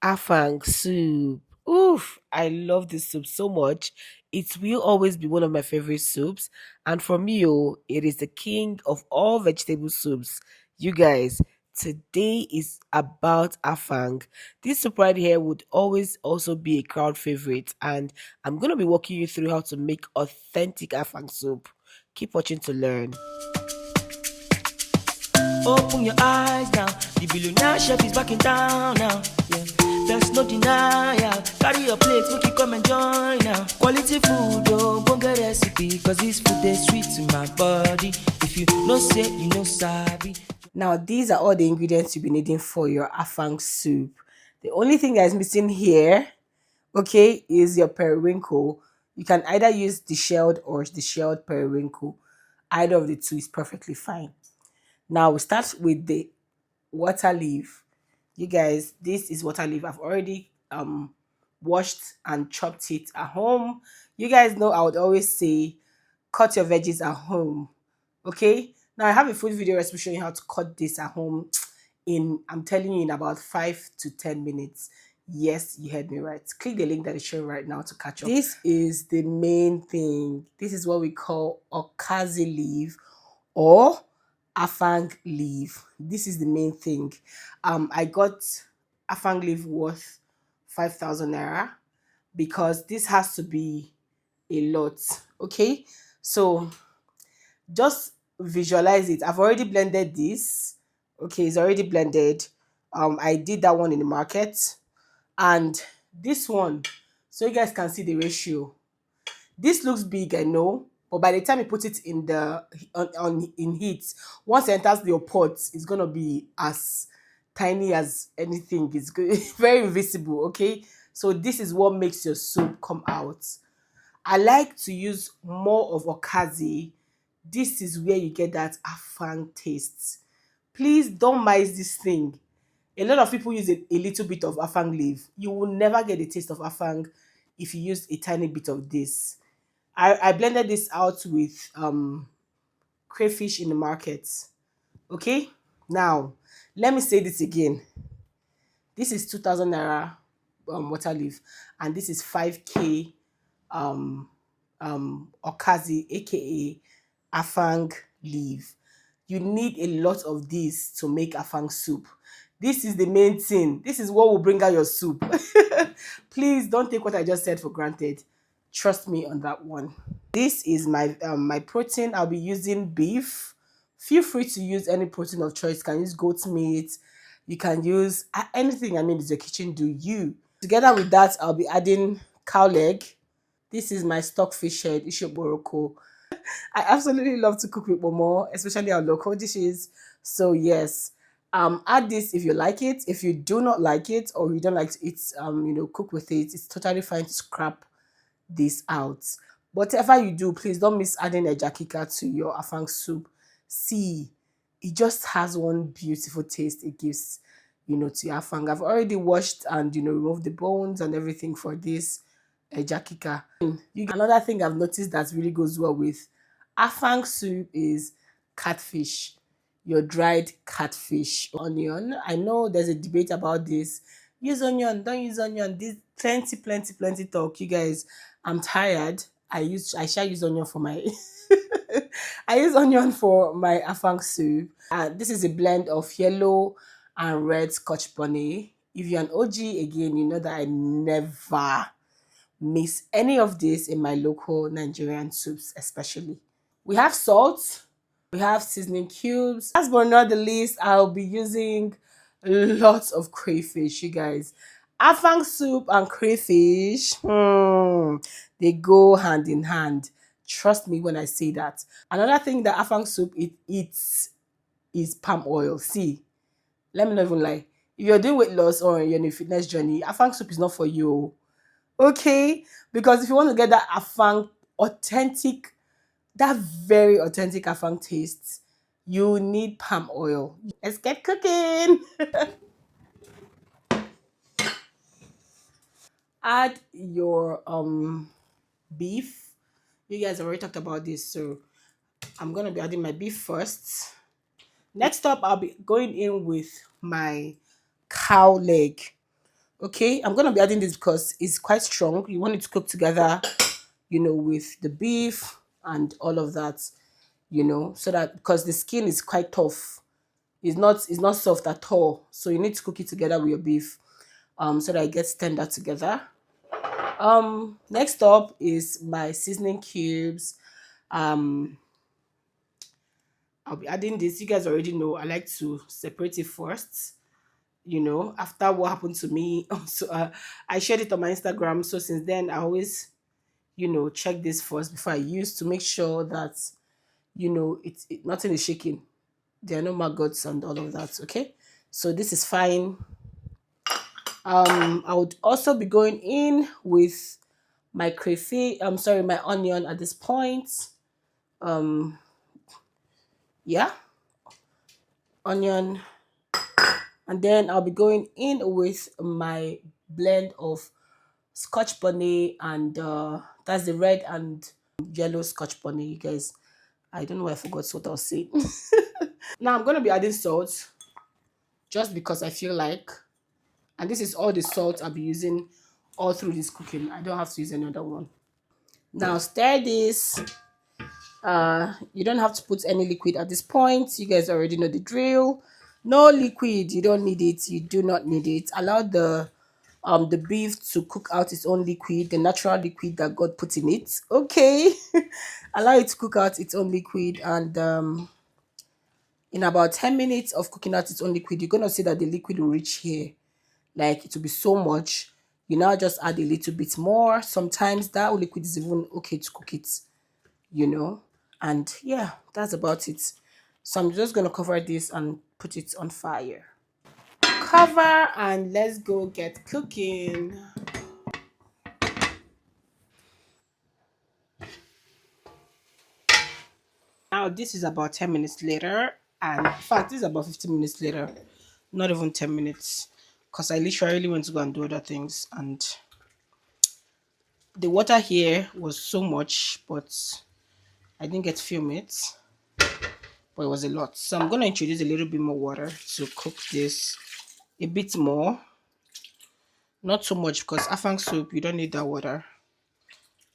Afang soup. Oof, I love this soup so much. It will always be one of my favorite soups. And for me, it is the king of all vegetable soups. You guys, today is about Afang. This soup right here would always also be a crowd favorite. And I'm going to be walking you through how to make authentic Afang soup. Keep watching to learn. Open your eyes now. The billionaire chef is back in town now. Yeah. There's no denial. Carry your plate, make you come and join now. Quality food, oh, go get recipe. Cause this food is sweet to my body. If you no say, you no sabi. Now, these are all the ingredients you'll be needing for your afang soup. The only thing that is missing here, okay, is your periwinkle. You can either use the shelled or the shelled periwinkle. Either of the two is perfectly fine. Now, we start with the water leaf. You guys, this is water leaf. I've already washed and chopped it at home. You guys know I would always say cut your veggies at home. Okay, now I have a full video recipe showing how to cut this at home in, I'm telling you, in about 5 to 10 minutes. Yes, you heard me right. Click the link that is showing right now to catch up. This is the main thing. This is what we call okazi leaf or afang leaf. This is the main thing. I got afang leaf worth 5,000 naira because this has to be a lot. Okay, so just visualize it. I've already blended this. Okay, it's already blended. I did that one in the market, and this one, so you guys can see the ratio. This looks big, I know, but by the time you put it in the in heat, once it enters your pot, it's gonna be as tiny as anything. It's good, very invisible. Okay, so this is what makes your soup come out. I like to use more of okazi. This is where you get that afang taste. Please don't miss this thing. A lot of people use a little bit of afang leaf. You will never get the taste of afang if you use a tiny bit of this. I blended this out with crayfish in the market. Okay, now let me say this again. This is 2,000 naira water leaf, and this is 5k um okazi, aka afang leaf. You need a lot of these to make afang soup. This is the main thing. This is what will bring out your soup. Please don't take what I just said for granted. Trust me on that one. This is my protein. I'll be using beef. Feel free to use any protein of choice. You can use goat meat. You can use anything. I mean, it's your kitchen. Do you? Together with that, I'll be adding cow leg. This is my stockfish head, Ishoboroko. I absolutely love to cook with Momo, especially our local dishes. So yes, add this if you like it. If you do not like it or you don't like to eat, cook with it, it's totally fine to scrap this out. Whatever you do, please don't miss adding a jakika to your afang soup. See, it just has one beautiful taste it gives, to your afang. I've already washed and removed the bones and everything for this jakika. Another thing I've noticed that really goes well with afang soup is catfish. Your dried catfish, onion. I know there's a debate about this. Use onion, don't use onion. This plenty talk. You guys, I'm tired. I shall use onion for my I use onion for my afang soup. This is a blend of yellow and red scotch bonnet. If you're an OG again, you know that I never miss any of this in my local Nigerian soups, especially. We have salt, we have seasoning cubes. Last but not the least, I'll be using lots of crayfish, you guys. Afang soup and crayfish, they go hand in hand. Trust me when I say that. Another thing that afang soup it eats is palm oil. See, let me not even lie. If you're doing weight loss or you're on a fitness journey, afang soup is not for you. Okay, because if you want to get that afang authentic, that very authentic afang taste, you need palm oil. Let's get cooking. Add your beef. You guys already talked about this, so I'm gonna be adding my beef first. Next up, I'll be going in with my cow leg. Okay, I'm gonna be adding this because it's quite strong. You want it to cook together, with the beef and all of that, so that because the skin is quite tough. It's not soft at all. So you need to cook it together with your beef, so that it gets tender together. Next up is my seasoning cubes. Um, I'll be adding this. You guys already know I like to separate it first. After what happened to me, so I shared it on my Instagram. So since then, I always check this first before I use to make sure that nothing is shaking. There are no maggots and all of that. Okay, so this is fine. I would also be going in with my crayfish. I'm sorry, my onion at this point. Um, yeah, onion, and then I'll be going in with my blend of Scotch bonnet and that's the red and yellow Scotch bonnet. You guys, I don't know why I forgot what I was saying. Now I'm gonna be adding salt just because I feel like, and this is all the salt I'll be using all through this cooking. I don't have to use any other one. Now stir this. You don't have to put any liquid at this point. You guys already know the drill. No liquid. You don't need it. You do not need it. Allow the beef to cook out its own liquid, the natural liquid that God put in it. Okay. Allow it to cook out its own liquid, and in about 10 minutes of cooking out its own liquid, you're gonna see that the liquid will reach here. Like it will be so much. You now just add a little bit more. Sometimes that liquid is even okay to cook it, you know. And yeah, that's about it. So I'm just gonna cover this and put it on fire. Cover and let's go get cooking. Now this is about 10 minutes later, and in fact this is about 15 minutes later, not even 10 minutes, because I literally went to go and do other things, and the water here was so much, but I didn't get to film it, but it was a lot. So I'm going to introduce a little bit more water to cook this a bit more. Not so much, because Afang soup, you don't need that water.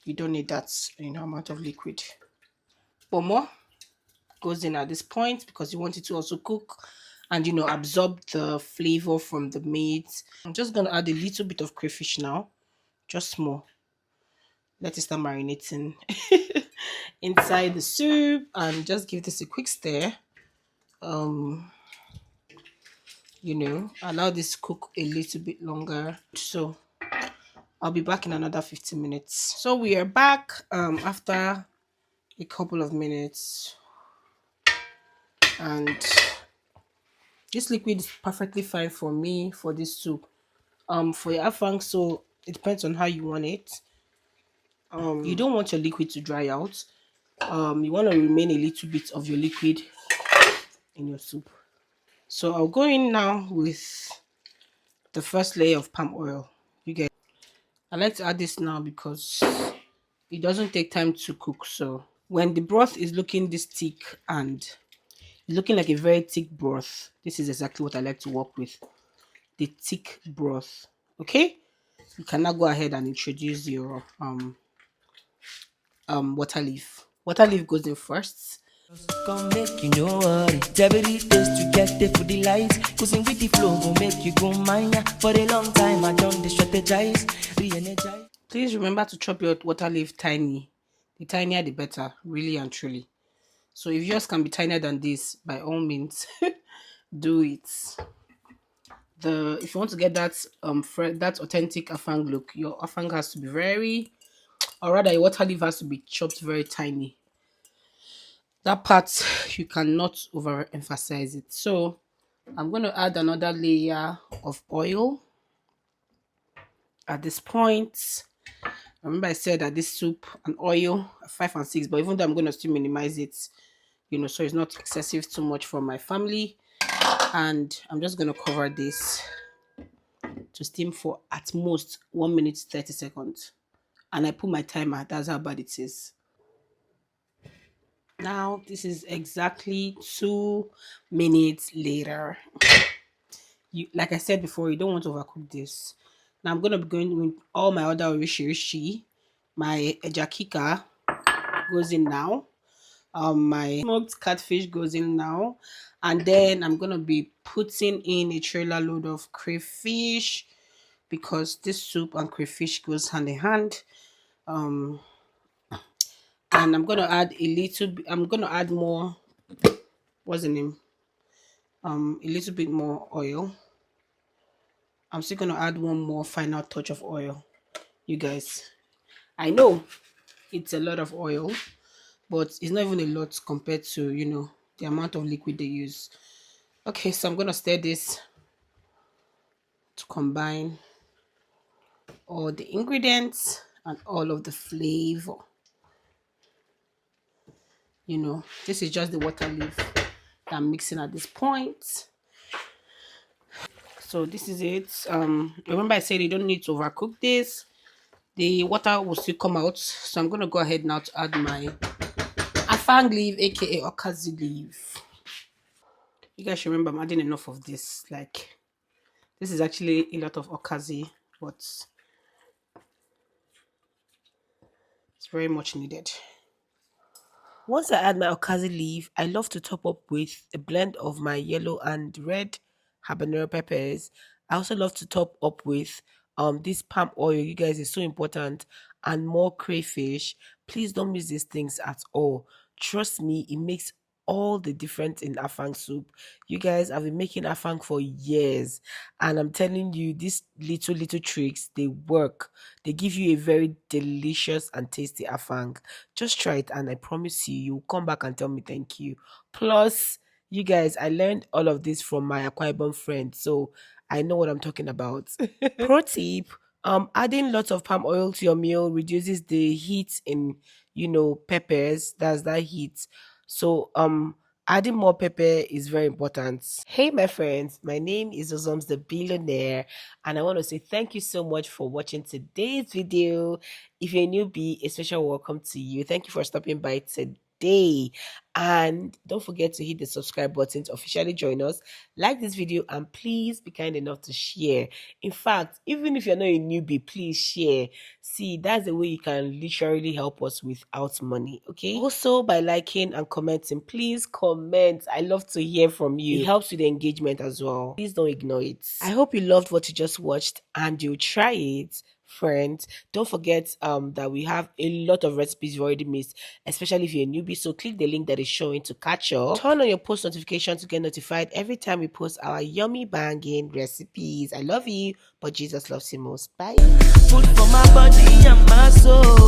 You don't need that amount of liquid. But more goes in at this point because you want it to also cook and absorb the flavor from the meat. I'm just going to add a little bit of crayfish now, just more. Let it start marinating inside the soup and just give this a quick stir. um Allow this to cook a little bit longer. So I'll be back in another 15 minutes. So we are back after a couple of minutes, and this liquid is perfectly fine for me for this soup. For your afang, so it depends on how you want it. You don't want your liquid to dry out. You want to remain a little bit of your liquid in your soup. So I'll go in now with the first layer of palm oil. You guys, I like to add this now because it doesn't take time to cook. So when the broth is looking this thick and looking like a very thick broth, this is exactly what I like to work with, the thick broth. Okay, you can now go ahead and introduce your water leaf. Water leaf goes in first. Come make you know worry. Every taste to get the for the lights. Cruising with the flow will make you go mine. For a long time I done the strategize, re-energize. Please remember to chop your water leaf tiny. The tinier the better, really and truly. So if yours can be tinier than this, by all means, do it. If you want to get that that authentic afang look, your afang has to be very, or rather your water leaf has to be chopped very tiny. That part you cannot overemphasize it. So I'm going to add another layer of oil at this point. Remember I said that this soup and oil 5 and 6, but even though I'm going to still minimize it, so it's not excessive too much for my family. And I'm just going to cover this to steam for at most 1 minute 30 seconds. And I put my timer. That's how bad it is. Now this is exactly 2 minutes later. You, like I said before, you don't want to overcook this. Now I'm gonna be going with all my other orishirishi. My ejakika goes in now. My smoked catfish goes in now, and then I'm gonna be putting in a trailer load of crayfish because this soup and crayfish goes hand in hand. Um, and I'm gonna add a little. I'm gonna add more. What's the name? A little bit more oil. I'm still gonna add one more final touch of oil. You guys, I know it's a lot of oil, but it's not even a lot compared to the amount of liquid they use. Okay, so I'm gonna stir this to combine all the ingredients and all of the flavor. This is just the water leaf that I'm mixing at this point. So this is it. Remember I said you don't need to overcook this. The water will still come out. So I'm gonna go ahead now to add my Afang leaf, aka Okazi leaf. You guys should remember I'm adding enough of this. Like, this is actually a lot of Okazi, but it's very much needed. Once I add my okazi leaf, I love to top up with a blend of my yellow and red habanero peppers. I also love to top up with this palm oil. You guys, is so important, and more crayfish. Please don't miss these things at all. Trust me, it makes all the difference in afang soup. You guys, I've been making afang for years, and I'm telling you, these little tricks, they work. They give you a very delicious and tasty afang. Just try it, and I promise you, you'll come back and tell me thank you. Plus, you guys, I learned all of this from my Akwa Ibom friend, so I know what I'm talking about. Pro tip: adding lots of palm oil to your meal reduces the heat in peppers. That's that heat. So adding more pepper is very important. Hey, my friends, my name is Uzoms the Billionaire, and I want to say thank you so much for watching today's video. If you're a newbie, a special welcome to you. Thank you for stopping by today. And don't forget to hit the subscribe button to officially join us. Like this video, and please be kind enough to share. In fact, even if you're not a newbie, please share. See, that's the way you can literally help us without money. Okay. Also, by liking and commenting, please comment. I love to hear from you. It helps with the engagement as well. Please don't ignore it. I hope you loved what you just watched and you'll try it, friends. Don't forget that we have a lot of recipes you've already missed, especially if you're a newbie. So click the link that is showing to catch up. Turn on your post notification to get notified every time we post our yummy banging recipes. I love you, but Jesus loves you most. Bye. Food for my body and my soul.